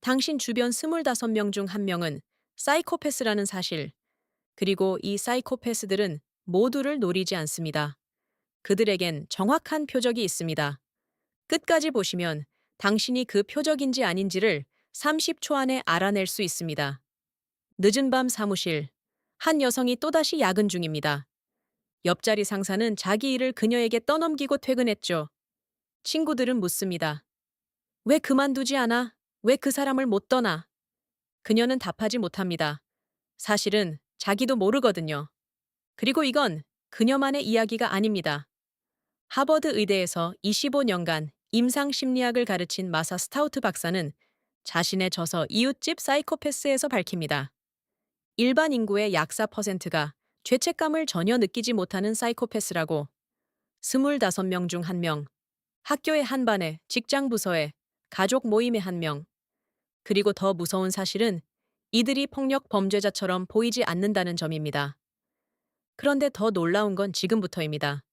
당신 주변 25명 중 한 명은 사이코패스라는 사실, 그리고 이 사이코패스들은 모두를 노리지 않습니다. 그들에겐 정확한 표적이 있습니다. 끝까지 보시면 당신이 그 표적인지 아닌지를 30초 안에 알아낼 수 있습니다. 늦은 밤 사무실. 한 여성이 또다시 야근 중입니다. 옆자리 상사는 자기 일을 그녀에게 떠넘기고 퇴근했죠. 친구들은 묻습니다. 왜 그만두지 않아? 왜 그 사람을 못 떠나? 그녀는 답하지 못합니다. 사실은 자기도 모르거든요. 그리고 이건 그녀만의 이야기가 아닙니다. 하버드 의대에서 25년간 임상 심리학을 가르친 마사 스타우트 박사는 자신의 저서 이웃집 사이코패스에서 밝힙니다. 일반 인구의 약 4%가 죄책감을 전혀 느끼지 못하는 사이코패스라고. 25명 중 1명, 학교의 한 반에, 직장 부서에, 가족 모임의 1명. 그리고 더 무서운 사실은 이들이 폭력 범죄자처럼 보이지 않는다는 점입니다. 그런데 더 놀라운 건 지금부터입니다.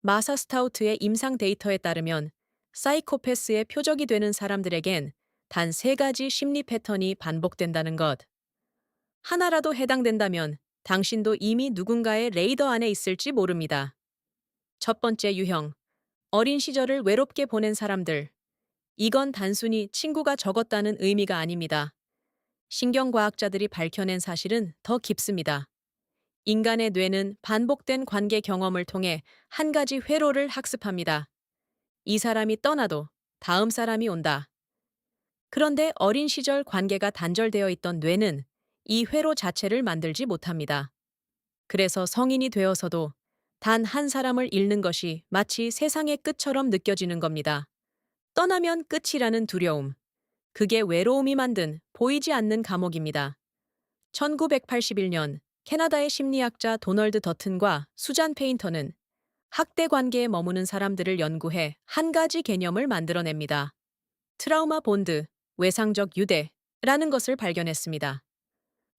마사 스타우트의 임상 데이터에 따르면 사이코패스의 표적이 되는 사람들에겐 단 3가지 심리 패턴이 반복된다는 것. 하나라도 해당된다면 당신도 이미 누군가의 레이더 안에 있을지 모릅니다. 첫 번째 유형, 어린 시절을 외롭게 보낸 사람들. 이건 단순히 친구가 적었다는 의미가 아닙니다. 신경과학자들이 밝혀낸 사실은 더 깊습니다. 인간의 뇌는 반복된 관계 경험을 통해 한 가지 회로를 학습합니다. 이 사람이 떠나도 다음 사람이 온다. 그런데 어린 시절 관계가 단절되어 있던 뇌는 이 회로 자체를 만들지 못합니다. 그래서 성인이 되어서도 단 한 사람을 잃는 것이 마치 세상의 끝처럼 느껴지는 겁니다. 떠나면 끝이라는 두려움. 그게 외로움이 만든 보이지 않는 감옥입니다. 1981년 캐나다의 심리학자 도널드 더튼과 수잔 페인터는 학대 관계에 머무는 사람들을 연구해 한 가지 개념을 만들어냅니다. 트라우마 본드, 외상적 유대라는 것을 발견했습니다.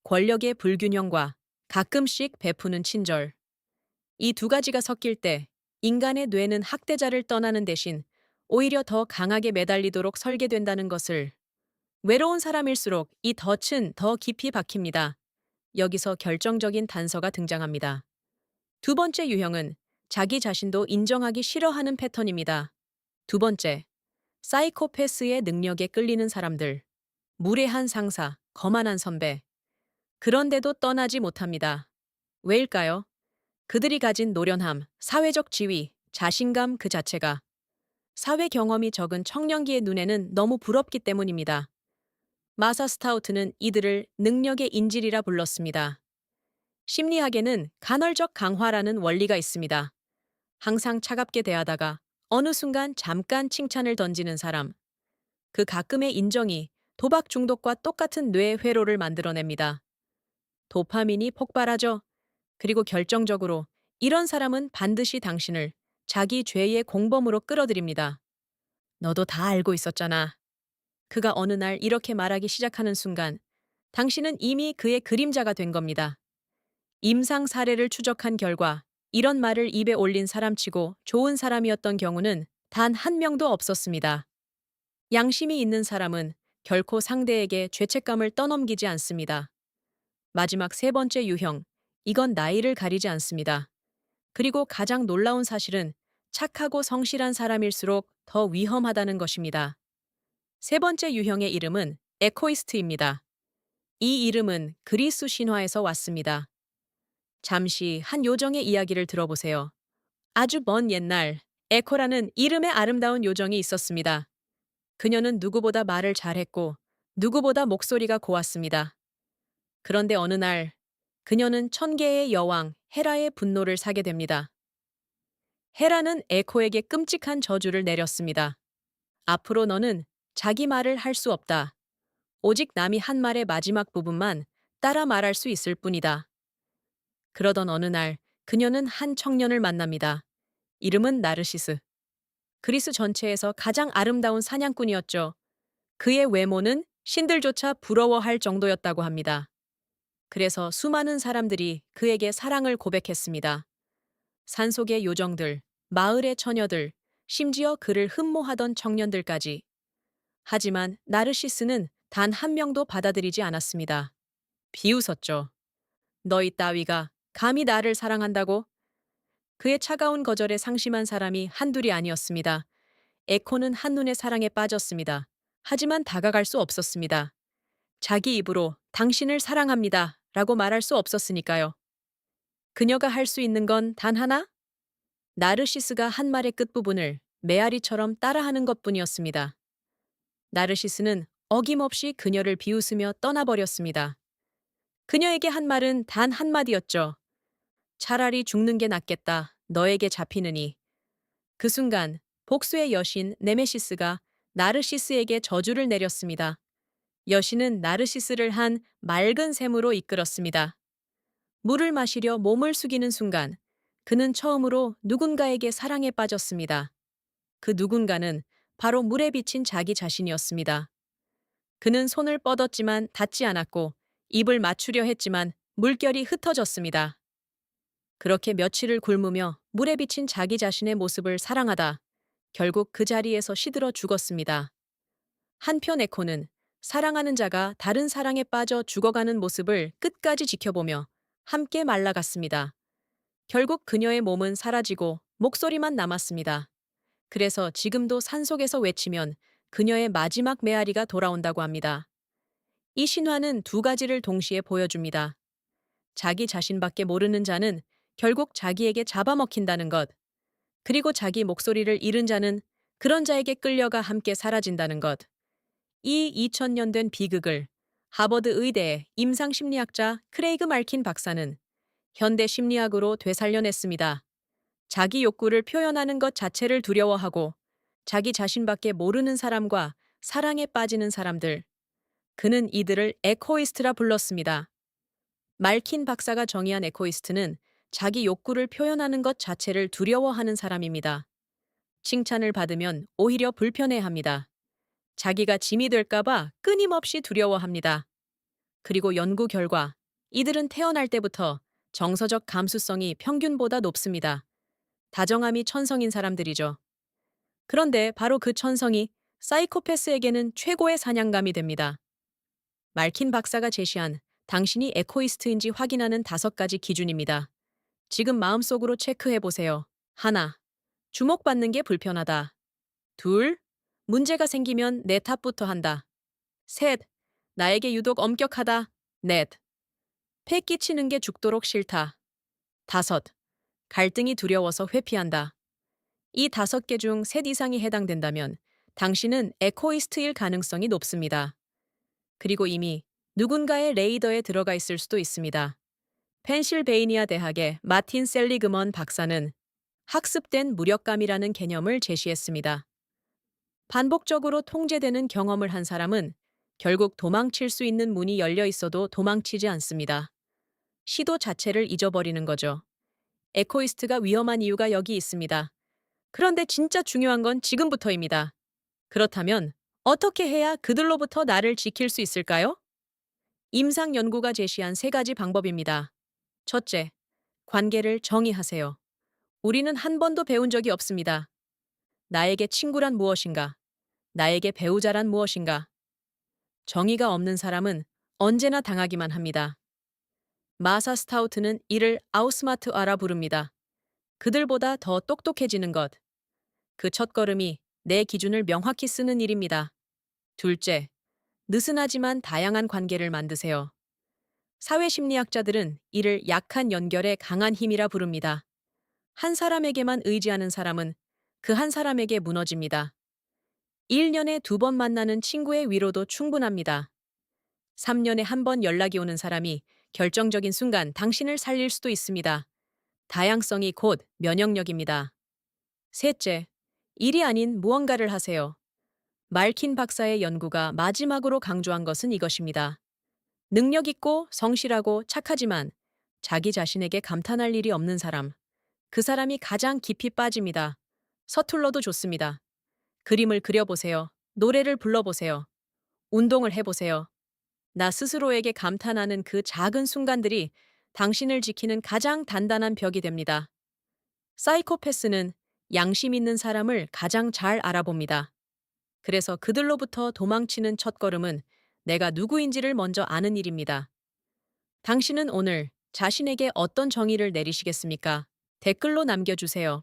권력의 불균형과 가끔씩 베푸는 친절. 이 두 가지가 섞일 때 인간의 뇌는 학대자를 떠나는 대신 오히려 더 강하게 매달리도록 설계된다는 것을. 외로운 사람일수록 이 덫은 더 깊이 박힙니다. 여기서 결정적인 단서가 등장합니다. 두 번째 유형은 자기 자신도 인정하기 싫어하는 패턴입니다. 두 번째, 사이코패스의 능력에 끌리는 사람들. 무례한 상사, 거만한 선배. 그런데도 떠나지 못합니다. 왜일까요? 그들이 가진 노련함, 사회적 지위, 자신감 그 자체가 사회 경험이 적은 청년기의 눈에는 너무 부럽기 때문입니다. 마사 스타우트는 이들을 능력의 인질이라 불렀습니다. 심리학에는 간헐적 강화라는 원리가 있습니다. 항상 차갑게 대하다가 어느 순간 잠깐 칭찬을 던지는 사람. 그 가끔의 인정이 도박 중독과 똑같은 뇌 회로를 만들어냅니다. 도파민이 폭발하죠. 그리고 결정적으로 이런 사람은 반드시 당신을 자기 죄의 공범으로 끌어들입니다. 너도 다 알고 있었잖아. 그가 어느 날 이렇게 말하기 시작하는 순간 당신은 이미 그의 그림자가 된 겁니다. 임상 사례를 추적한 결과 이런 말을 입에 올린 사람치고 좋은 사람이었던 경우는 단 한 명도 없었습니다. 양심이 있는 사람은 결코 상대에게 죄책감을 떠넘기지 않습니다. 마지막 세 번째 유형, 이건 나이를 가리지 않습니다. 그리고 가장 놀라운 사실은 착하고 성실한 사람일수록 더 위험하다는 것입니다. 세 번째 유형의 이름은 에코이스트입니다. 이 이름은 그리스 신화에서 왔습니다. 잠시 한 요정의 이야기를 들어보세요. 아주 먼 옛날, 에코라는 이름의 아름다운 요정이 있었습니다. 그녀는 누구보다 말을 잘했고, 누구보다 목소리가 고왔습니다. 그런데 어느 날, 그녀는 천개의 여왕 헤라의 분노를 사게 됩니다. 헤라는 에코에게 끔찍한 저주를 내렸습니다. 앞으로 너는 자기 말을 할 수 없다. 오직 남이 한 말의 마지막 부분만 따라 말할 수 있을 뿐이다. 그러던 어느 날 그녀는 한 청년을 만납니다. 이름은 나르시스. 그리스 전체에서 가장 아름다운 사냥꾼이었죠. 그의 외모는 신들조차 부러워할 정도였다고 합니다. 그래서 수많은 사람들이 그에게 사랑을 고백했습니다. 산속의 요정들, 마을의 처녀들, 심지어 그를 흠모하던 청년들까지. 하지만 나르시스는 단 한 명도 받아들이지 않았습니다. 비웃었죠. 너희 따위가 감히 나를 사랑한다고? 그의 차가운 거절에 상심한 사람이 한둘이 아니었습니다. 에코는 한눈에 사랑에 빠졌습니다. 하지만 다가갈 수 없었습니다. 자기 입으로 당신을 사랑합니다 라고 말할 수 없었으니까요. 그녀가 할 수 있는 건 단 하나? 나르시스가 한 말의 끝부분을 메아리처럼 따라하는 것뿐이었습니다. 나르시스는 어김없이 그녀를 비웃으며 떠나버렸습니다. 그녀에게 한 말은 단 한마디였죠. 차라리 죽는 게 낫겠다. 너에게 잡히느니. 그 순간 복수의 여신 네메시스가 나르시스에게 저주를 내렸습니다. 여신은 나르시스를 한 맑은 샘으로 이끌었습니다. 물을 마시려 몸을 숙이는 순간 그는 처음으로 누군가에게 사랑에 빠졌습니다. 그 누군가는 바로 물에 비친 자기 자신이었습니다. 그는 손을 뻗었지만 닿지 않았고 입을 맞추려 했지만 물결이 흩어졌습니다. 그렇게 며칠을 굶으며 물에 비친 자기 자신의 모습을 사랑하다 결국 그 자리에서 시들어 죽었습니다. 한편 에코는 사랑하는 자가 다른 사랑에 빠져 죽어가는 모습을 끝까지 지켜보며 함께 말라갔습니다. 결국 그녀의 몸은 사라지고 목소리만 남았습니다. 그래서 지금도 산속에서 외치면 그녀의 마지막 메아리가 돌아온다고 합니다. 이 신화는 두 가지를 동시에 보여줍니다. 자기 자신밖에 모르는 자는 결국 자기에게 잡아먹힌다는 것, 그리고 자기 목소리를 잃은 자는 그런 자에게 끌려가 함께 사라진다는 것. 이 2000년 된 비극을 하버드 의대의 임상심리학자 크레이그 말킨 박사는 현대 심리학으로 되살려냈습니다. 자기 욕구를 표현하는 것 자체를 두려워하고 자기 자신밖에 모르는 사람과 사랑에 빠지는 사람들. 그는 이들을 에코이스트라 불렀습니다. 말킨 박사가 정의한 에코이스트는 자기 욕구를 표현하는 것 자체를 두려워하는 사람입니다. 칭찬을 받으면 오히려 불편해합니다. 자기가 짐이 될까봐 끊임없이 두려워합니다. 그리고 연구 결과 이들은 태어날 때부터 정서적 감수성이 평균보다 높습니다. 다정함이 천성인 사람들이죠. 그런데 바로 그 천성이 사이코패스에게는 최고의 사냥감이 됩니다. 말킨 박사가 제시한 당신이 에코이스트인지 확인하는 5가지 기준입니다. 지금 마음속으로 체크해 보세요. 하나, 주목받는 게 불편하다. 둘, 문제가 생기면 내 탓부터 한다. 셋, 나에게 유독 엄격하다. 넷, 패 끼치는 게 죽도록 싫다. 다섯, 갈등이 두려워서 회피한다. 이 5개 중 셋 이상이 해당된다면 당신은 에코이스트일 가능성이 높습니다. 그리고 이미 누군가의 레이더에 들어가 있을 수도 있습니다. 펜실베이니아 대학의 마틴 셀리그먼 박사는 학습된 무력감이라는 개념을 제시했습니다. 반복적으로 통제되는 경험을 한 사람은 결국 도망칠 수 있는 문이 열려 있어도 도망치지 않습니다. 시도 자체를 잊어버리는 거죠. 에코이스트가 위험한 이유가 여기 있습니다. 그런데 진짜 중요한 건 지금부터입니다. 그렇다면 어떻게 해야 그들로부터 나를 지킬 수 있을까요? 임상 연구가 제시한 3가지 방법입니다. 첫째, 관계를 정의하세요. 우리는 한 번도 배운 적이 없습니다. 나에게 친구란 무엇인가? 나에게 배우자란 무엇인가? 정의가 없는 사람은 언제나 당하기만 합니다. 마사 스타우트는 이를 아우스마트아라 부릅니다. 그들보다 더 똑똑해지는 것. 그 첫걸음이 내 기준을 명확히 쓰는 일입니다. 둘째, 느슨하지만 다양한 관계를 만드세요. 사회심리학자들은 이를 약한 연결의 강한 힘이라 부릅니다. 한 사람에게만 의지하는 사람은 그 한 사람에게 무너집니다. 1년에 2번 만나는 친구의 위로도 충분합니다. 3년에 한 번 연락이 오는 사람이 결정적인 순간 당신을 살릴 수도 있습니다. 다양성이 곧 면역력입니다. 셋째, 일이 아닌 무언가를 하세요. 말킨 박사의 연구가 마지막으로 강조한 것은 이것입니다. 능력 있고 성실하고 착하지만 자기 자신에게 감탄할 일이 없는 사람. 그 사람이 가장 깊이 빠집니다. 서툴러도 좋습니다. 그림을 그려보세요. 노래를 불러보세요. 운동을 해보세요. 나 스스로에게 감탄하는 그 작은 순간들이 당신을 지키는 가장 단단한 벽이 됩니다. 사이코패스는 양심 있는 사람을 가장 잘 알아봅니다. 그래서 그들로부터 도망치는 첫걸음은 내가 누구인지를 먼저 아는 일입니다. 당신은 오늘 자신에게 어떤 정의를 내리시겠습니까? 댓글로 남겨주세요.